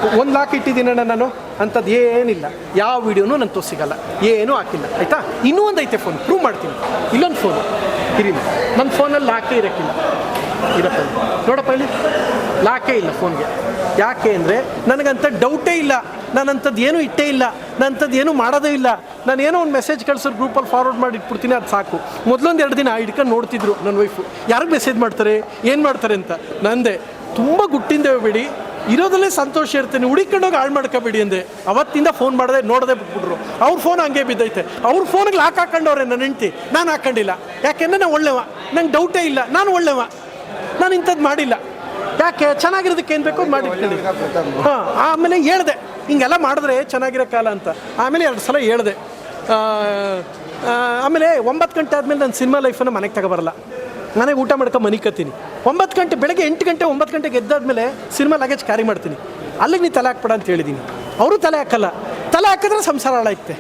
1 lock ಇಟ್ಟಿದ್ದೀನಣ್ಣ ನಾನು, ಅಂಥದ್ದು ಏನಿಲ್ಲ. ಯಾವ ವೀಡಿಯೋನೂ ನನ್ನ ತೋರಿಸಿಗಲ್ಲ, ಏನೂ ಹಾಕಿಲ್ಲ ಆಯಿತಾ. ಇನ್ನೂ ಒಂದು ಐತೆ ಫೋನ್, ಪ್ರೂವ್ ಮಾಡ್ತೀನಿ. ಇಲ್ಲೊಂದು ಫೋನು ಇರಿಲ್ಲ, ನನ್ನ ಫೋನಲ್ಲಿ ಲಾಕೇ ಇರೋಕ್ಕಿಲ್ಲ. ಇರಪ್ಪ ನೋಡಪ್ಪ ಇಲ್ಲಿ ಲಾಕೇ ಇಲ್ಲ ಫೋನ್ಗೆ. ಯಾಕೆ ಅಂದರೆ ನನಗಂತ ಡೌಟೇ ಇಲ್ಲ, ನಾನಂಥದ್ದು ಏನೂ ಇಟ್ಟೇ ಇಲ್ಲ, ನಾನಂಥದ್ದು ಏನೂ ಮಾಡೋದೇ ಇಲ್ಲ. ನಾನು ಏನೋ ಒಂದು ಮೆಸೇಜ್ ಕಳ್ಸೋರು ಗ್ರೂಪಲ್ಲಿ ಫಾರ್ವರ್ಡ್ ಮಾಡಿ ಇಟ್ಬಿಡ್ತೀನಿ, ಅದು ಸಾಕು. ಮೊದಲೊಂದು 2 ದಿನ ಹಿಡ್ಕೊಂಡು ನೋಡ್ತಿದ್ರು ನನ್ನ ವೈಫು, ಯಾರಿಗೆ ಮೆಸೇಜ್ ಮಾಡ್ತಾರೆ ಏನು ಮಾಡ್ತಾರೆ ಅಂತ. ನಂದೆ ತುಂಬ ಗುಟ್ಟಿಂದೇವೆ ಬಿಡಿ, ಇರೋದಲ್ಲೇ ಸಂತೋಷ ಇರ್ತೀನಿ, ಹುಡುಕೊಂಡೋಗಿ ಹಾಳು ಮಾಡ್ಕೋಬೇಡಿ ಅಂದೆ. ಅವತ್ತಿಂದ ಫೋನ್ ಮಾಡಿದೆ, ನೋಡದೆ ಬಿಟ್ಬಿಟ್ರು. ಅವ್ರ ಫೋನ್ ಹಂಗೆ ಬಿದ್ದೈತೆ, ಅವ್ರ ಫೋನಿಗೆ ಲಾಕ್ ಹಾಕೊಂಡವ್ರೆ ನನ್ನ ಹೆಂಡ್ತಿ, ನಾನು ಹಾಕೊಂಡಿಲ್ಲ. ಯಾಕೆಂದರೆ ನಾನು ಒಳ್ಳೆವ, ನಂಗೆ ಡೌಟೇ ಇಲ್ಲ, ನಾನು ಒಳ್ಳೆವ, ನಾನು ಇಂಥದ್ದು ಮಾಡಿಲ್ಲ. ಯಾಕೆ ಚೆನ್ನಾಗಿರೋದಕ್ಕೆ ಏನು ಬೇಕೋ ಮಾಡಿಟ್ಕೊಳ್ಳಿ. ಹಾಂ, ಆಮೇಲೆ ಹೇಳ್ದೆ ಹಿಂಗೆಲ್ಲ ಮಾಡಿದ್ರೆ ಚೆನ್ನಾಗಿರೋ ಕಾಲ ಅಂತ. ಆಮೇಲೆ 2 ಸಲ ಹೇಳ್ದೆ. ಆಮೇಲೆ 9 ಗಂಟೆ ಆದಮೇಲೆ ನಾನು ಸಿನಿಮಾ ಲೈಫನ್ನು ಮನೆಗೆ ತಗೊಬರಲ್ಲ, ಮನೆಗೆ ಊಟ ಮಾಡ್ಕೊಂಡು ಮನಿಕತ್ತೀನಿ. 9 ಗಂಟೆ ಬೆಳಗ್ಗೆ 8 ಗಂಟೆ 9 ಗಂಟೆಗೆ ಎದ್ದಾದ್ಮೇಲೆ ಸಿನಿಮಾ ಲಗೇಜ್ ಕ್ಯಾರಿ ಮಾಡ್ತೀನಿ. ಅಲ್ಲಿಗೆ ನೀ ತಲೆ ಹಾಕ್ಬೇಡ ಅಂತ ಹೇಳಿದ್ದೀನಿ. ಅವರು ತಲೆ ಹಾಕಲ್ಲ, ತಲೆ ಹಾಕಿದ್ರೆ ಸಂಸಾರ ಹಾಳಾಯ್ತೆ.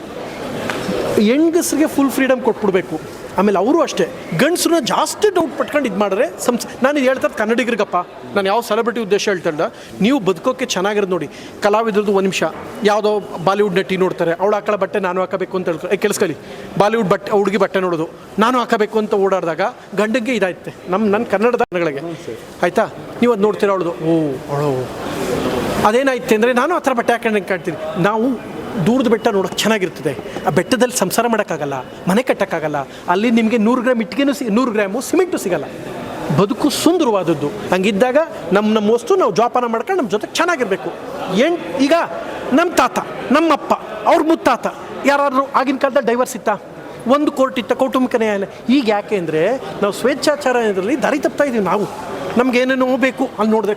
ಹೆಂಗಸ್ರಿಗೆ ಫುಲ್ ಫ್ರೀಡಮ್ ಕೊಟ್ಬಿಡ್ಬೇಕು. ಆಮೇಲೆ ಅವರು ಅಷ್ಟೇ, ಗಂಡಸ್ರನ್ನ ಜಾಸ್ತಿ ಡೌಟ್ ಪಟ್ಕೊಂಡು ಇದು ಮಾಡಿದ್ರೆ ನಾನು ಇದು ಹೇಳ್ತದ್ದು ಕನ್ನಡಿಗರಿಗಪ್ಪ, ನಾನು ಯಾವ ಸೆಲೆಬ್ರಿಟಿ ಉದ್ದೇಶ ಹೇಳ್ತಾಯಿಲ್ಲ. ನೀವು ಬದುಕೋಕ್ಕೆ ಚೆನ್ನಾಗಿರೋದು ನೋಡಿ. ಕಲಾವಿದ್ರದ್ದು 1 ನಿಮಿಷ ಯಾವುದೋ ಬಾಲಿವುಡ್ ನಟಿ ನೋಡ್ತಾರೆ, ಅವಳು ಹಾಕೊಳ್ಳೋ ಬಟ್ಟೆ ನಾನು ಹಾಕಬೇಕು ಅಂತ ಹೇಳ್ತಾರೆ. ಕೇಳಿಸ್ಕೊಳ್ಳಿ, ಬಾಲಿವುಡ್ ಬಟ್ಟೆ ಹುಡುಗಿ ಬಟ್ಟೆ ನೋಡೋದು ನಾನು ಹಾಕಬೇಕು ಅಂತ ಓಡಾಡಿದಾಗ ಗಂಡಂಗೆ ಇದಾಯ್ತೆ. ನನ್ನ ಕನ್ನಡದ ಜನಗಳಿಗೆ ಆಯಿತಾ. ನೀವು ಅದು ನೋಡ್ತೀರ, ಅವಳು ಅದೇನಾಯ್ತು ಅಂದರೆ ನಾನು ಆ ಥರ ಬಟ್ಟೆ ಹಾಕೊಂಡು ಕಾಣ್ತೀನಿ. ನಾವು ದೂರದ ಬೆಟ್ಟ ನೋಡೋಕ್ಕೆ ಚೆನ್ನಾಗಿರ್ತದೆ, ಆ ಬೆಟ್ಟದಲ್ಲಿ ಸಂಸಾರ ಮಾಡೋಕ್ಕಾಗಲ್ಲ, ಮನೆ ಕಟ್ಟೋಕ್ಕಾಗಲ್ಲ. ಅಲ್ಲಿ ನಿಮಗೆ 100 ಗ್ರಾಮ್ ಇಟ್ಟಿಗೆನೂ 100 ಗ್ರಾಮು ಸಿಮೆಂಟು ಸಿಗೋಲ್ಲ. ಬದುಕು ಸುಂದರವಾದದ್ದು. ಹಂಗಿದ್ದಾಗ ನಮ್ಮ ವಸ್ತು ನಾವು ಜೋಪಾನ ಮಾಡ್ಕೊಂಡು ನಮ್ಮ ಜೊತೆ ಚೆನ್ನಾಗಿರಬೇಕು. ಈಗ ನಮ್ಮ ತಾತ, ನಮ್ಮಪ್ಪ, ಅವ್ರ ಮುತ್ತಾತ ಯಾರಾದರೂ ಆಗಿನ ಕಾಲದಲ್ಲಿ ಡೈವರ್ಸ್ ಇತ್ತಾ? 1 ಕೋರ್ಟ್ ಇತ್ತ, ಕೌಟುಂಬಿಕ ನ್ಯಾಯಾಲಯ. ಈಗ ಯಾಕೆ ಅಂದರೆ ನಾವು ಸ್ವೇಚ್ಛಾಚಾರ ಇದರಲ್ಲಿ ದಾರಿ ತಪ್ತಾ ಇದ್ದೀವಿ. ನಾವು ನಮ್ಗೆ ಏನೇನೋ ಹೋಗಬೇಕು, ಅಲ್ಲಿ ನೋಡಿದ್ರೆ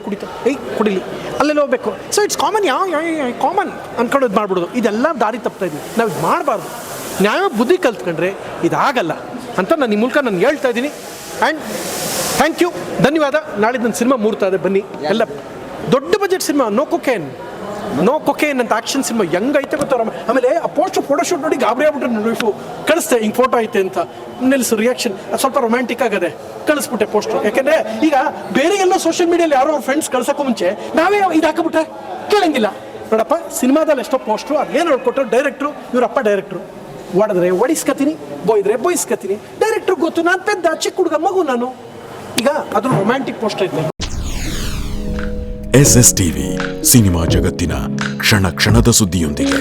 ಕುಡಿಲಿ, ಅಲ್ಲೆಲ್ಲ ಹೋಗ್ಬೇಕು. ಸೊ ಇಟ್ಸ್ ಕಾಮನ್, ಕಾಮನ್ ಅಂದ್ಕೊಳ್ಳೋದು ಮಾಡ್ಬಿಡೋದು. ಇದೆಲ್ಲ ದಾರಿ ತಪ್ತಾ ಇದ್ದೀವಿ. ನಾವು ಇದು ಮಾಡಬಾರ್ದು. ನ್ಯಾಯ ಬುದ್ಧಿ ಕಲ್ತ್ಕೊಂಡ್ರೆ ಇದಾಗಲ್ಲ ಅಂತ ನಾನು ಈ ಮೂಲಕ ನಾನು ಹೇಳ್ತಾ ಇದ್ದೀನಿ. ಆ್ಯಂಡ್ ಥ್ಯಾಂಕ್ ಯು, ಧನ್ಯವಾದ. ನಾಳೆ ನನ್ನ ಸಿನಿಮಾ ಮೂರ್ತಾ ಇದೆ, ಬನ್ನಿ. ಎಲ್ಲ ದೊಡ್ಡ ಬಜೆಟ್ ಸಿನಿಮಾ, ನೋ ಕೊಕೇನ್ ಅಂತ ಆ್ಯಕ್ಷನ್ ಸಿನಿಮಾ ಹೆಂಗೈತೆ ಗೊತ್ತಾರ. ಆಮೇಲೆ ಆ ಫೋಟೋಶೂಟ್ ನೋಡಿ ಗಾಬರಿ ಆಗ್ಬಿಟ್ರೆ ನನ್ನ ವೈಫು, ಕಳಿಸ್ದೆ ಹಿಂಗೆ ಫೋಟೋ ಐತೆ ಅಂತ. ನಿಲ್ಲಿಸು ರಿಯಾಕ್ಷನ್ ಸ್ವಲ್ಪ ರೊಮ್ಯಾಂಟಿಕ್ ಆಗದೆ, ಕಳಿಸ್ಬಿಟ್ಟೆ ಪೋಸ್ಟು. ಯಾಕೆಂದರೆ ಈಗ ಬೇರೆ ಎಲ್ಲೋ ಸೋಷಿಯಲ್ ಮೀಡಿಯಲ್ಲಿ ಯಾರೋ ಅವ್ರ ಫ್ರೆಂಡ್ಸ್ ಕಳ್ಸೋಕ್ಕೂ ಮುಂಚೆ ನಾವೇ ಇದು ಹಾಕಿಬಿಟ್ರೆ ಕೇಳಂಗಿಲ್ಲ. ನೋಡಪ್ಪ, ಸಿನಿಮಾದಲ್ಲಿ ಎಷ್ಟೋ ಪೋಸ್ಟು ಅದೇನು ಹೇಳ್ಕೊಟ್ರು ಡೈರೆಕ್ಟ್ರು, ಇವರಪ್ಪ ಡೈರೆಕ್ಟ್ರು. ಹೊಡೆದ್ರೆ ಹೊಡಿಸ್ಕತೀನಿ, ಬೋಯ್ಸ್ಕತೀನಿ. ಡೈರೆಕ್ಟ್ರು ಗೊತ್ತು, ನಾನು ಪೆದ್ದ ಚಿಕ್ಕ ಹುಡುಗ ಮಗು ನಾನು. ಈಗ ಅದ್ರ ರೊಮ್ಯಾಂಟಿಕ್ ಪೋಸ್ಟರ್ ಐತೆ. SS ಟಿವಿ, ಸಿನಿಮಾ ಜಗತ್ತಿನ ಕ್ಷಣ ಕ್ಷಣದ ಸುದ್ದಿಯೊಂದಿಗೆ.